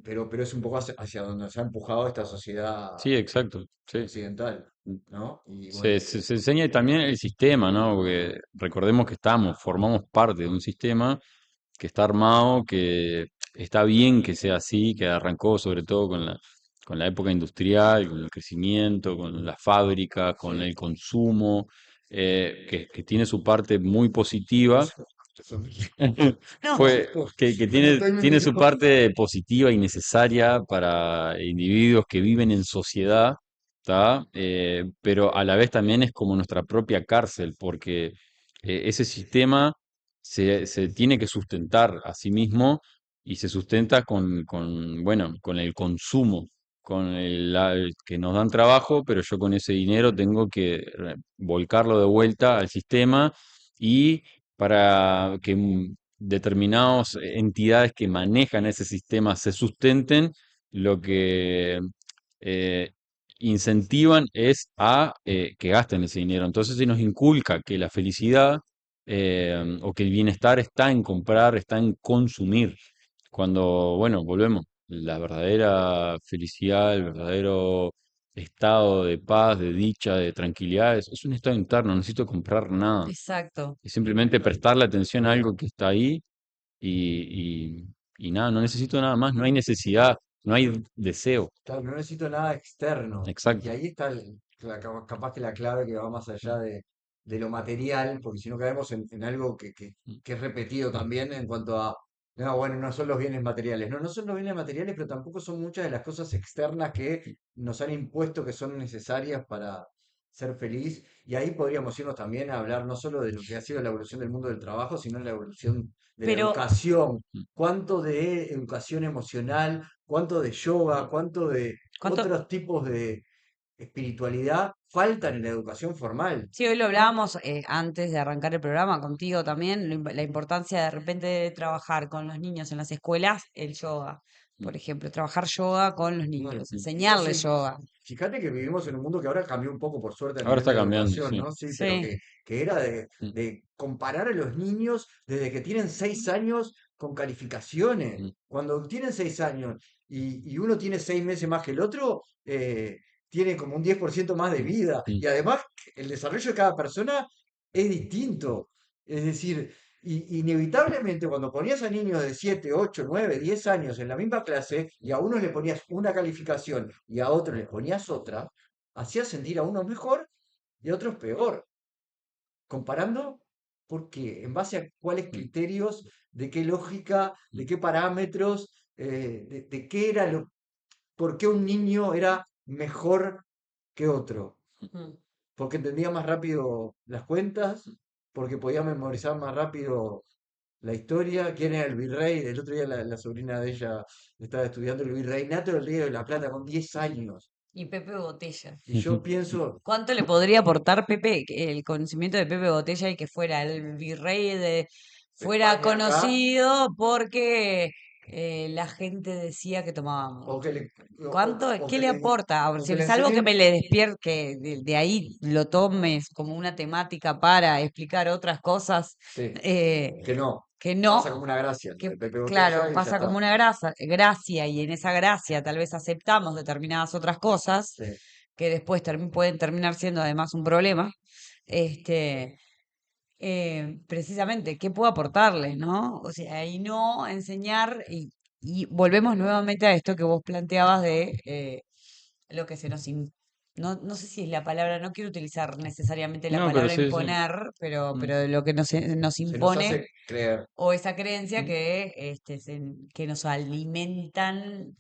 Pero es un poco hacia donde se ha empujado esta sociedad sí, exacto, sí. occidental, ¿no? Y Se, bueno, se, se enseña también el sistema, ¿no? Porque recordemos que formamos parte de un sistema que está armado, que está bien que sea así, que arrancó sobre todo con la época industrial, con el crecimiento, con las fábricas, con sí. el consumo, que tiene su parte muy positiva. No, Fue que tiene su Totalmente. parte positiva y necesaria para individuos que viven en sociedad, ¿tá? Pero a la vez también es como nuestra propia cárcel, porque ese sistema se tiene que sustentar a sí mismo y se sustenta bueno, con el consumo, que nos dan trabajo, pero yo con ese dinero tengo que volcarlo de vuelta al sistema y para que determinadas entidades que manejan ese sistema se sustenten, lo que eh, incentivan es a que gasten ese dinero. Entonces se nos inculca que la felicidad o que el bienestar está en comprar, está en consumir. Cuando, bueno, volvemos, la verdadera felicidad, el verdadero estado de paz, de dicha, de tranquilidad, es un estado interno, no necesito comprar nada. exacto. Es simplemente prestarle atención a algo que está ahí y, y nada, no necesito nada más, no hay necesidad, no hay deseo. Claro, no necesito nada externo. Y Exacto. ahí está capaz que la clave que va más allá de lo material, porque si no caemos en algo que es repetido también en cuanto a, no, bueno, no son los bienes materiales. No, no son los bienes materiales, pero tampoco son muchas de las cosas externas que nos han impuesto que son necesarias para ser feliz. Y ahí podríamos irnos también a hablar no solo de lo que ha sido la evolución del mundo del trabajo, sino la evolución de la Pero, educación. ¿Cuánto de educación emocional? ¿Cuánto de yoga? ¿Cuánto de ¿cuánto? otros tipos de espiritualidad faltan en la educación formal? Sí, hoy lo ¿No? hablábamos antes de arrancar el programa contigo también, la importancia de repente de trabajar con los niños en las escuelas, el yoga, por ejemplo, trabajar yoga con los Bueno, niños, enseñarles entonces, yoga. fíjate que vivimos en un mundo que ahora cambió un poco, por suerte, a Ahora nivel está de la cambiando, educación, sí. ¿no? Sí, pero Sí, que era de comparar a los niños desde que tienen 6 años con calificaciones. Cuando tienen 6 años y uno tiene 6 meses más que el otro, tiene como un 10% más de vida. Y además, el desarrollo de cada persona es distinto. Es decir, inevitablemente cuando ponías a niños de 7 8 9 10 años en la misma clase y a unos le ponías una calificación y a otros le ponías otra, hacías sentir a unos mejor y a otros peor. Comparando, ¿por qué? ¿En base a cuáles criterios, de qué lógica, de qué parámetros, de qué era por qué un niño era mejor que otro? ujú, Porque entendía más rápido las cuentas, porque podía memorizar más rápido la historia, quién era el virrey. El otro día la sobrina de ella estaba estudiando el virreinato del Río de la Plata con 10 años. y Pepe Botella. Y yo pienso, ¿Cuánto le podría aportar Pepe, el conocimiento de Pepe Botella y que fuera el virrey de fuera España acá, conocido porque la gente decía que tomaba o mucho? que le, ¿Cuánto? o ¿Qué que le le, aporta? A ver, o si que le es algo que enseñen, me le despierte, que de ahí lo tomes como una temática para explicar otras cosas, sí, eh, que no. que Pasa no, como una gracia que de Pepe Botella claro, y ya pasa como está. una gracia y en esa gracia tal vez aceptamos determinadas otras cosas Sí. que después pueden terminar siendo además un problema. Este, precisamente, ¿qué puedo aportarles, no? O sea, y no enseñar, y volvemos nuevamente a esto que vos planteabas de lo que se nos... no, no sé si es la palabra, no quiero utilizar necesariamente la No, pero palabra sí, sí. imponer, pero Mm, de lo que nos Se nos impone hace creer. o esa creencia que, que nos alimentan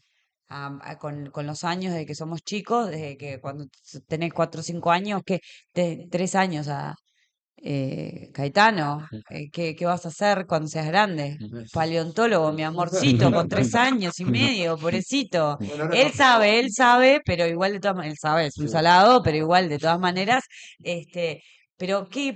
con los años, desde que somos chicos, desde que cuando tenés 4 o 5 años, que 3 años Caetano, ¿qué vas a hacer cuando seas grande? Paleontólogo, mi amorcito, con 3 años y medio, pobrecito. Bueno, ahora Él sabe, pero igual de todas maneras, él sabe, es un sí. salado, pero igual de todas maneras, este, pero ¿qué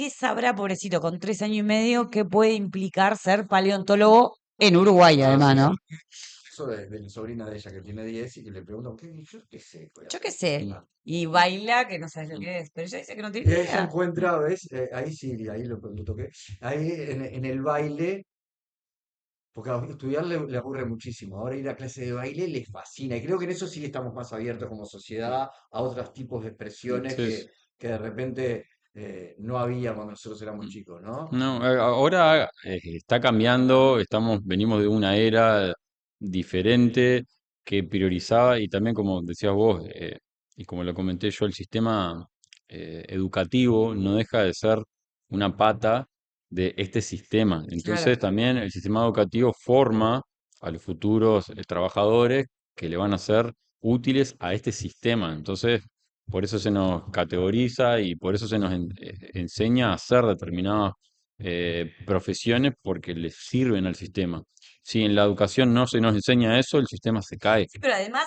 sabrá, pobrecito, con 3 años y medio, qué puede implicar ser paleontólogo en Uruguay, Ah, además, sí, ¿no? sí. Eso de la sobrina de ella que tiene 10 y que le pregunto, ¿qué? Yo qué sé, voy a Yo hacer. qué sé. Y baila, que no sabes lo que es, pero ella dice que no tiene Y ni ella idea. encuentra, ¿ves? Ahí sí, ahí lo toqué. Ahí en el baile, porque estudiar le aburre muchísimo. Ahora ir a clase de baile le fascina. Y creo que en eso sí estamos más abiertos como sociedad a otros tipos de expresiones Sí, que de repente no había cuando nosotros éramos chicos, ¿no? no, ahora está cambiando, venimos de una era diferente que priorizaba y también como decías vos, y como lo comenté yo, el sistema educativo no deja de ser una pata de este sistema. Claro. Entonces también el sistema educativo forma a los futuros trabajadores que le van a ser útiles a este sistema. Entonces, por eso se nos categoriza y por eso se nos enseña a hacer determinadas profesiones porque les sirven al sistema. Si en la educación no se nos enseña eso, el sistema se cae. Sí, pero además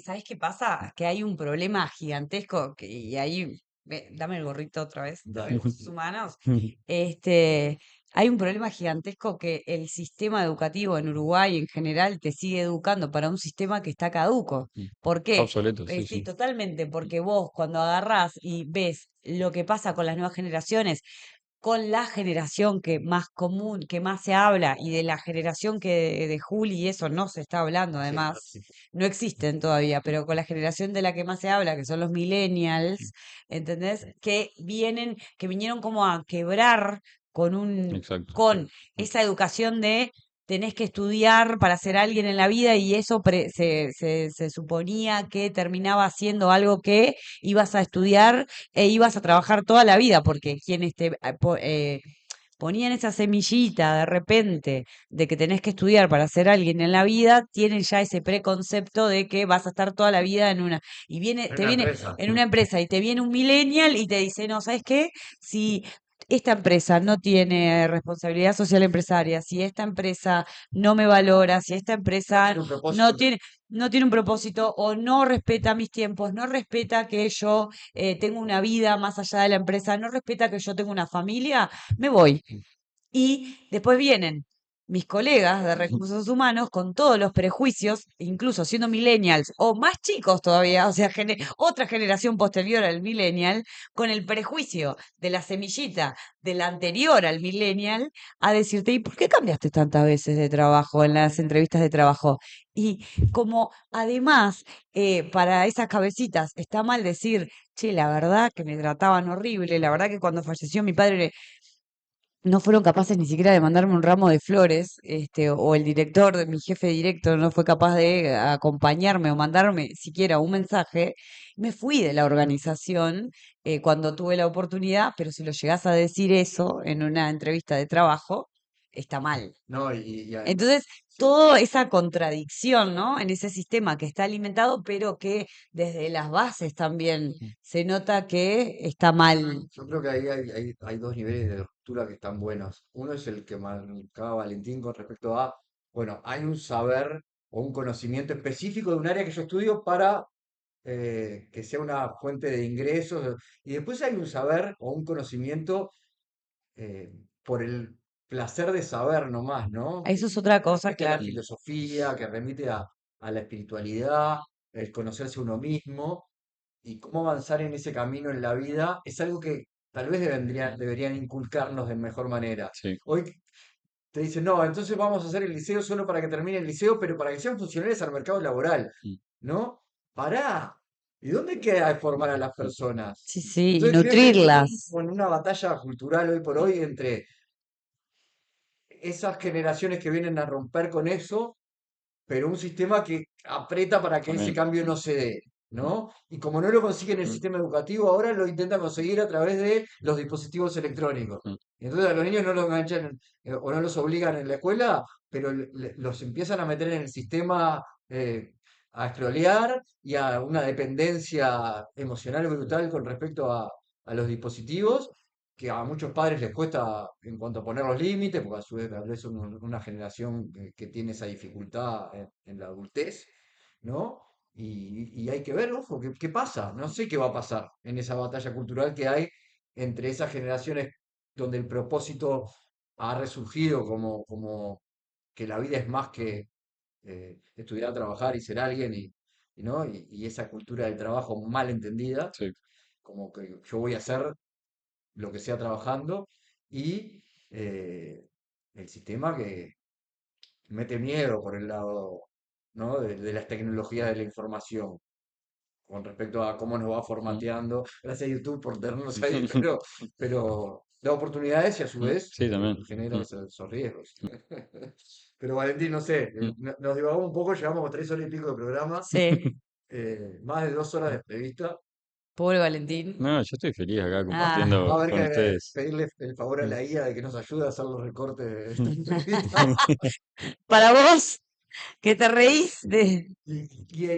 ¿sabés qué pasa? Que hay un problema gigantesco, y ahí, dame el gorrito otra vez, de Dale. recursos humanos. Este, hay un problema gigantesco que el sistema educativo en Uruguay en general te sigue educando para un sistema que está caduco. ¿Por Está qué? obsoleto, sí, Sí, sí. totalmente, porque vos cuando agarrás y ves lo que pasa con las nuevas generaciones, con la generación que más común, que más se habla, y de la generación que de Juli y eso no se está hablando, Sí, además, sí. no existen todavía, pero con la generación de la que más se habla, que son los millennials, ¿entendés? Que vinieron como a quebrar Exacto. con esa educación de tenés que estudiar para ser alguien en la vida, y eso se suponía que terminaba siendo algo que ibas a estudiar e ibas a trabajar toda la vida, porque quienes ponían esa semillita de repente de que tenés que estudiar para ser alguien en la vida, tienen ya ese preconcepto de que vas a estar toda la vida En te una viene empresa. en una empresa y te viene un millennial y te dice, no, ¿sabes qué? Si esta empresa no tiene responsabilidad social empresaria, si esta empresa no me valora, si esta No empresa tiene un no propósito. tiene, no tiene un propósito o no respeta mis tiempos, no respeta que yo tengo una vida más allá de la empresa, no respeta que yo tengo una familia, me voy. Y después vienen mis colegas de recursos humanos con todos los prejuicios, incluso siendo millennials o más chicos todavía, o sea, otra generación posterior al millennial, con el prejuicio de la semillita del anterior al millennial, a decirte, ¿y por qué cambiaste tantas veces de trabajo en las entrevistas de trabajo? Y como además, para esas cabecitas está mal decir, che, la verdad que me trataban horrible, la verdad que cuando falleció mi padre no fueron capaces ni siquiera de mandarme un ramo de flores, o el director, mi jefe directo, no fue capaz de acompañarme o mandarme siquiera un mensaje. Me fui de la organización cuando tuve la oportunidad, pero si lo llegás a decir eso en una entrevista de trabajo, está mal. No, Entonces, sí. toda esa contradicción, ¿no? En ese sistema que está alimentado, pero que desde las bases también se nota que está mal. Yo creo que ahí hay dos niveles de ruptura que están buenos. Uno es el que marcaba Valentín con respecto a, bueno, hay un saber o un conocimiento específico de un área que yo estudio para que sea una fuente de ingresos. Y después hay un saber o un conocimiento por el placer de saber nomás, ¿no? Eso es otra Que cosa, remite a la claro. filosofía, que remite a la espiritualidad, el conocerse uno mismo y cómo avanzar en ese camino en la vida es algo que tal vez deberían inculcarnos de mejor manera. Sí. Hoy te dicen, no, entonces vamos a hacer el liceo solo para que termine el liceo, pero para que sean funcionales al mercado laboral, ¿no? Pará. ¿Y dónde queda formar a las personas? Sí, sí, y Entonces creo que hay nutrirlas. como una batalla cultural hoy por hoy entre esas generaciones que vienen a romper con eso, pero un sistema que aprieta para que ese También. cambio no se dé, ¿no? Y como no lo consiguen en el sistema educativo, ahora lo intentan conseguir a través de los dispositivos electrónicos. Y entonces a los niños no los enganchan o no los obligan en la escuela, pero los empiezan a meter en el sistema eh, a scrollear y a una dependencia emocional brutal con respecto a los dispositivos, que a muchos padres les cuesta en cuanto a poner los límites, porque a su vez tal vez son una generación que tiene esa dificultad en la adultez, ¿no? Y hay que ver, ojo, qué pasa. No sé qué va a pasar en esa batalla cultural que hay entre esas generaciones donde el propósito ha resurgido como que la vida es más que estudiar, trabajar y ser alguien, ¿no? Y esa cultura del trabajo mal entendida, Sí. como que yo voy a hacer lo que sea trabajando, y eh, el sistema que mete miedo por el lado, ¿no? de las tecnologías de la información con respecto a cómo nos va Mm. formateando. Gracias a YouTube por tenernos ahí, pero da oportunidades y a su vez Sí, también. genera esos riesgos. Pero Valentín, no sé, nos divagamos un poco, llevamos 3 horas y pico de programa, Sí, más de 2 horas de entrevista. pobre Valentín. No, yo estoy feliz acá Ah, Va a compartiendo haber con que ustedes. pedirle el favor a Mm. la IA de que nos ayude a hacer los recortes de esta entrevista. para vos, que te reís de... Y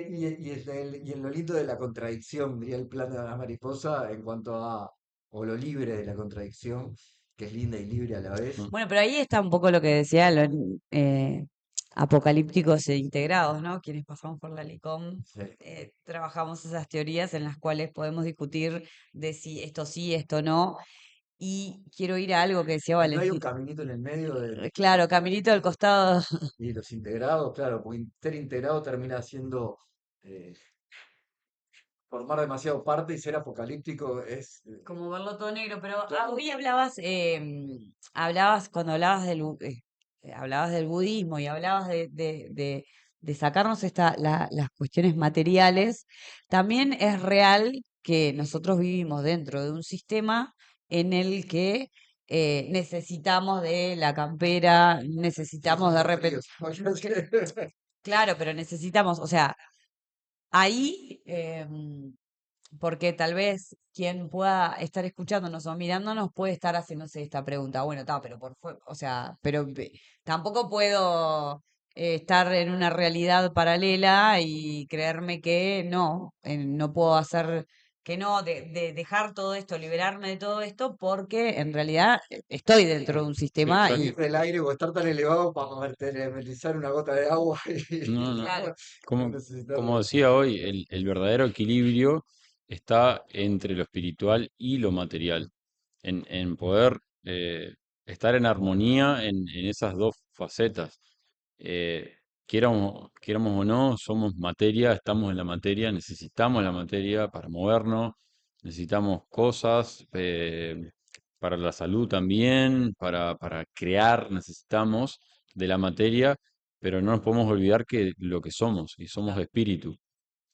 en lo lindo de la contradicción, diría el plan de la mariposa, en cuanto a, o lo libre de la contradicción, que es linda y libre a la vez. Mm. Bueno, pero ahí está un poco lo que decía, los apocalípticos e integrados, ¿no? Quienes pasamos por la LICOM, Sí. trabajamos esas teorías en las cuales podemos discutir de si esto sí, esto no. Y quiero ir a algo que decía Y no hay un Valentín. caminito en el medio Claro, caminito al costado, y los integrados, claro, porque ser integrado termina siendo eh, formar demasiado parte, y ser apocalíptico es como verlo todo negro, pero hoy hablabas, hablabas cuando hablabas del budismo y hablabas de sacarnos las cuestiones materiales, también es real que nosotros vivimos dentro de un sistema en el que necesitamos de la campera, necesitamos de haciendo repente, frío. claro, pero necesitamos, o sea, ahí, porque tal vez quien pueda estar escuchándonos o mirándonos puede estar haciéndose esta pregunta. Bueno, está, pero o sea, pero tampoco puedo estar en una realidad paralela y creerme que no, no puedo hacer, que no, de dejar todo esto, liberarme de todo esto, porque en realidad estoy dentro de un Sí, sistema exacto. Salir del aire o estar tan elevado para materializar una gota de agua y No, no. claro, no Como, necesitar como decía hoy, el verdadero equilibrio está entre lo espiritual y lo material. En poder estar en armonía en esas dos facetas. Eh, quieramos o no, somos materia, estamos en la materia, necesitamos la materia para movernos, necesitamos cosas para la salud también, para crear, necesitamos de la materia, pero no nos podemos olvidar que lo que somos, y somos espíritu,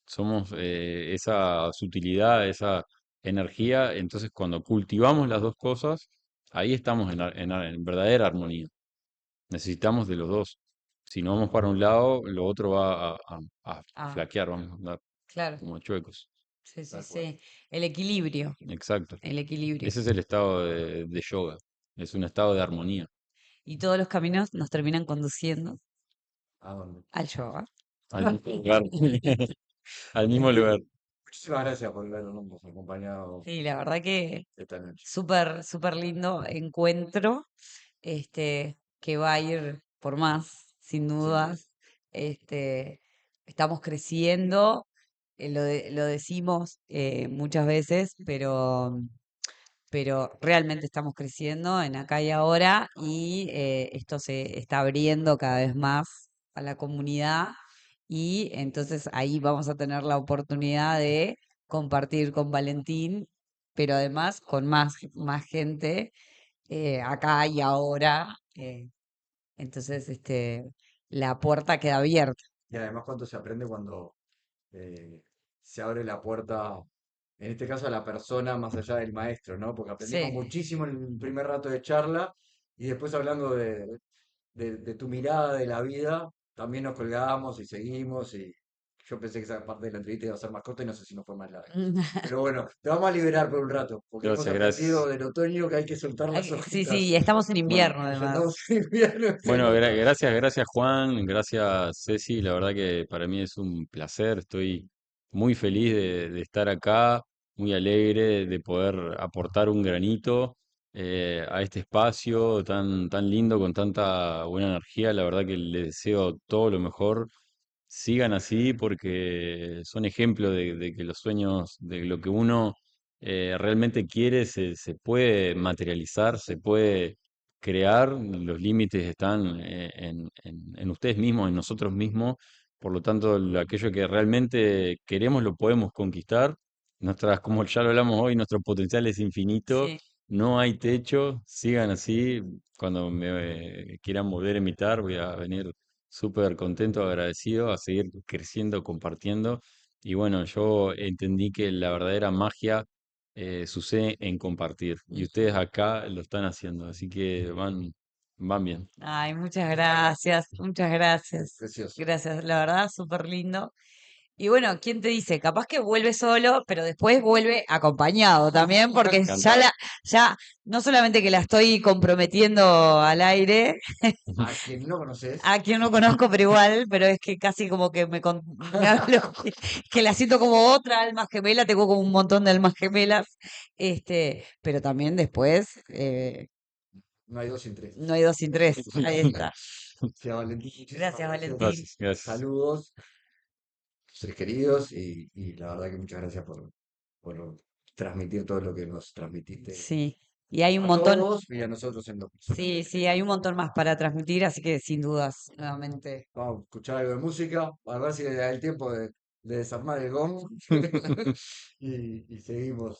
somos esa sutilidad, esa energía. Entonces cuando cultivamos las dos cosas, ahí estamos en verdadera armonía. Necesitamos de los dos. Si no vamos para un lado, lo otro va a ah, flaquear, vamos a andar claro, como chuecos. sí, sí, tal cual. sí, el equilibrio, Exacto. el equilibrio. Ese es el estado de yoga. Es un estado de armonía. Y todos los caminos nos terminan conduciendo ¿A dónde? al yoga. Al mismo lugar. Al mismo lugar. Muchísimas gracias por habernos acompañado Sí, la verdad que esta noche. súper, súper lindo encuentro, que va a ir por más, sin Sin duda. dudas. Estamos creciendo, lo decimos muchas veces, pero realmente estamos creciendo en acá y ahora y esto se está abriendo cada vez más a la comunidad y entonces ahí vamos a tener la oportunidad de compartir con Valentín, pero además con más gente acá y ahora. Entonces, la puerta queda abierta. Y además cuánto se aprende cuando eh, se abre la puerta, en este caso a la persona más allá del maestro, ¿no? Porque aprendimos Sí, muchísimo en el primer rato de charla, y después hablando de tu mirada de la vida, también nos colgamos y seguimos, y Yo pensé que esa parte de la entrevista iba a ser más corta y no sé si no fue más larga. Pero bueno, te vamos a liberar por un rato, porque hemos Gracias, aprendido gracias. del otoño que hay que soltar las Sí, hojitas. sí, estamos en Bueno, invierno Y ya además. estamos en invierno, se bueno, nota. gracias Juan, gracias Ceci, la verdad que para mí es un placer, estoy muy feliz de estar acá, muy alegre de poder aportar un granito a este espacio tan lindo, con tanta buena energía, la verdad que les deseo todo lo mejor, sigan así porque son ejemplos de que los sueños, de lo que uno realmente quiere, se puede materializar, se puede crear, los límites están en ustedes mismos, en nosotros mismos, por lo tanto, aquello que realmente queremos lo podemos conquistar. Nuestras, como ya lo hablamos hoy, nuestro potencial es infinito, Sí. no hay techo, sigan así. Cuando me quieran volver a invitar, voy a venir súper contento, agradecido, a seguir creciendo, compartiendo. Y bueno, yo entendí que la verdadera magia sucede en compartir. Y ustedes acá lo están haciendo, así que van bien. Ay, muchas gracias, muchas gracias. Precioso. Gracias, la verdad, súper lindo. Y bueno, ¿quién te dice? Capaz que vuelve solo, pero después vuelve acompañado también, porque Encantado. ya, no solamente que la estoy comprometiendo al aire, A quien no conoces, a quien no conozco, pero igual, pero es que casi como que me hablo, que la siento como otra alma gemela, tengo como un montón de almas gemelas, pero también después, no hay dos sin tres. no hay dos sin tres, ahí está. Sí, Valentín, muchísimas Gracias, gracias. Valentín. Gracias, gracias. Saludos, seres queridos, y la verdad que muchas gracias por transmitir todo lo que nos transmitiste Sí, y hay un a montón, todos y a nosotros en lo personal. sí, sí, hay un montón más para transmitir, así que sin dudas, nuevamente. Vamos a escuchar algo de música, a ver si da el tiempo de desarmar el gong y seguimos.